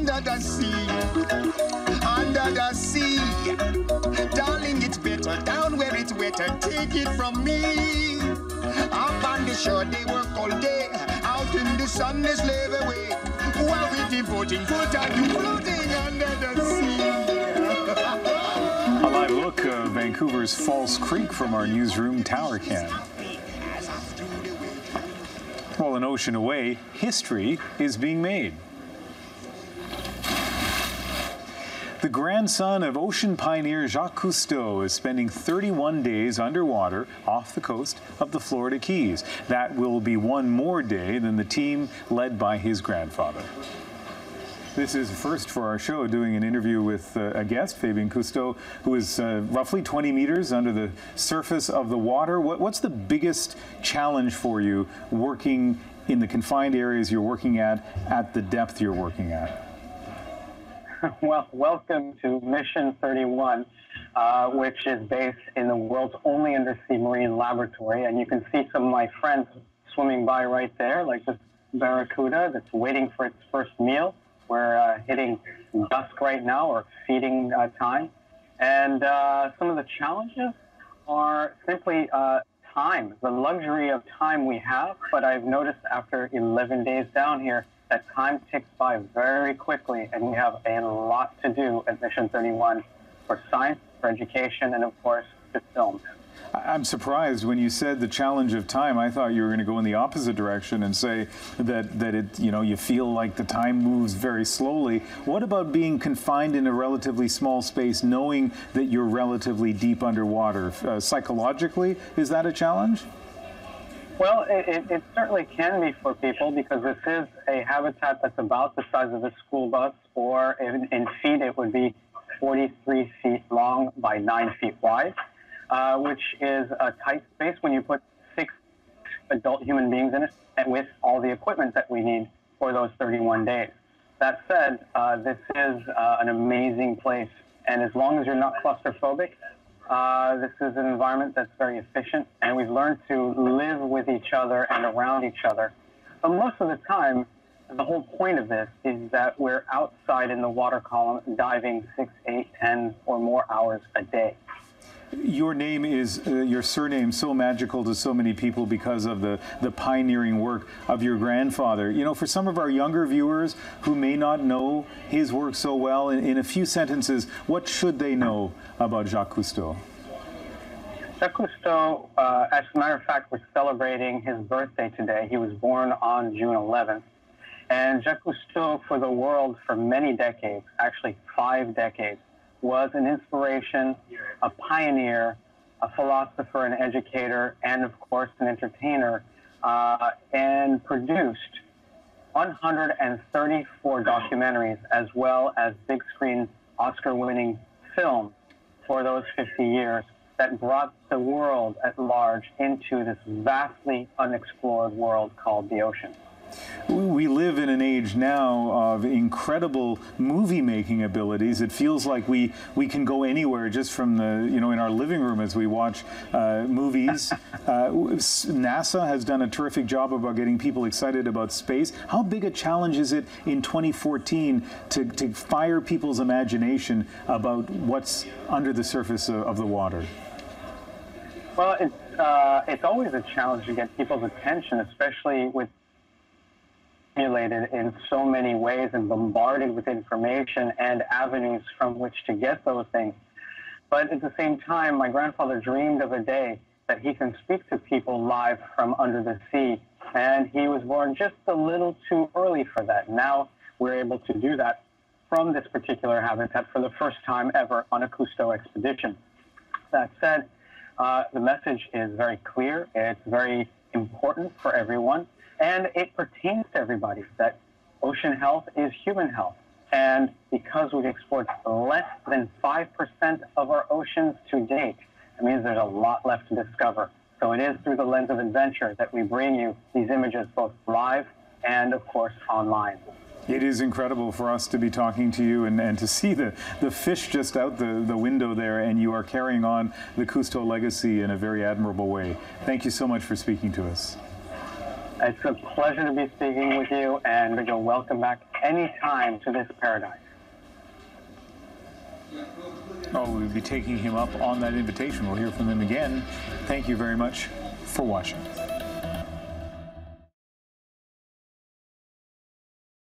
under the sea. Under the sea. Darling, it's better down where it's wetter. Take it from me. Up on the shore, they work all day. Out in the sun, they slave away. While we're devoting full time to floating under the sea. A live look of Vancouver's False Creek from our newsroom tower cam. Well, an ocean away, history is being made. The grandson of ocean pioneer Jacques Cousteau is spending 31 days underwater off the coast of the Florida Keys. That will be one more day than the team led by his grandfather. This is first for our show, doing an interview with a guest, Fabien Cousteau, who is roughly 20 meters under the surface of the water. What's the biggest challenge for you working in the confined areas you're working at the depth you're working at? Well, welcome to Mission 31, which is based in the world's only undersea marine laboratory. And you can see some of my friends swimming by right there, like this barracuda that's waiting for its first meal. We're hitting dusk right now, or feeding time. And some of the challenges are simply time, the luxury of time we have. But I've noticed after 11 days down here, that time ticks by very quickly, and we have a lot to do at Mission 31 for science, for education, and of course, to film. I'm surprised when you said the challenge of time. I thought you were going to go in the opposite direction and say that it, you feel like the time moves very slowly. What about being confined in a relatively small space, knowing that you're relatively deep underwater? Psychologically, is that a challenge? Well, it certainly can be for people, because this is a habitat that's about the size of a school bus, or in feet it would be 43 feet long by 9 feet wide, which is a tight space when you put 6 adult human beings in it, and with all the equipment that we need for those 31 days. That said, this is an amazing place, and as long as you're not claustrophobic, this is an environment that's very efficient, and we've learned to live with each other and around each other. But most of the time, the whole point of this is that we're outside in the water column diving 6, 8, 10 or more hours a day. Your name is, your surname, so magical to so many people because of the pioneering work of your grandfather. For some of our younger viewers who may not know his work so well, in a few sentences, what should they know about Jacques Cousteau? Jacques Cousteau, as a matter of fact, we're celebrating his birthday today. He was born on June 11th. And Jacques Cousteau, for the world for many decades, actually 5 decades, was an inspiration, a pioneer, a philosopher, an educator, and of course an entertainer, and produced 134 documentaries as well as big screen Oscar-winning films for those 50 years that brought the world at large into this vastly unexplored world called the ocean. We live in an age now of incredible movie-making abilities. It feels like we can go anywhere just from the, in our living room as we watch movies. NASA has done a terrific job about getting people excited about space. How big a challenge is it in 2014 to fire people's imagination about what's under the surface of the water? Well, it's always a challenge to get people's attention, especially with stimulated in so many ways and bombarded with information and avenues from which to get those things. But at the same time, my grandfather dreamed of a day that he can speak to people live from under the sea, and he was born just a little too early for that. Now we're able to do that from this particular habitat for the first time ever on a Cousteau expedition. That said, the message is very clear. It's very important for everyone. And it pertains to everybody, that ocean health is human health. And because we've explored less than 5% of our oceans to date, it means there's a lot left to discover. So it is through the lens of adventure that we bring you these images, both live and, of course, online. It is incredible for us to be talking to you and to see the fish just out the window there, and you are carrying on the Cousteau legacy in a very admirable way. Thank you so much for speaking to us. It's a pleasure to be speaking with you, and you're welcome back any time to this paradise. Oh, we'll be taking him up on that invitation. We'll hear from him again. Thank you very much for watching.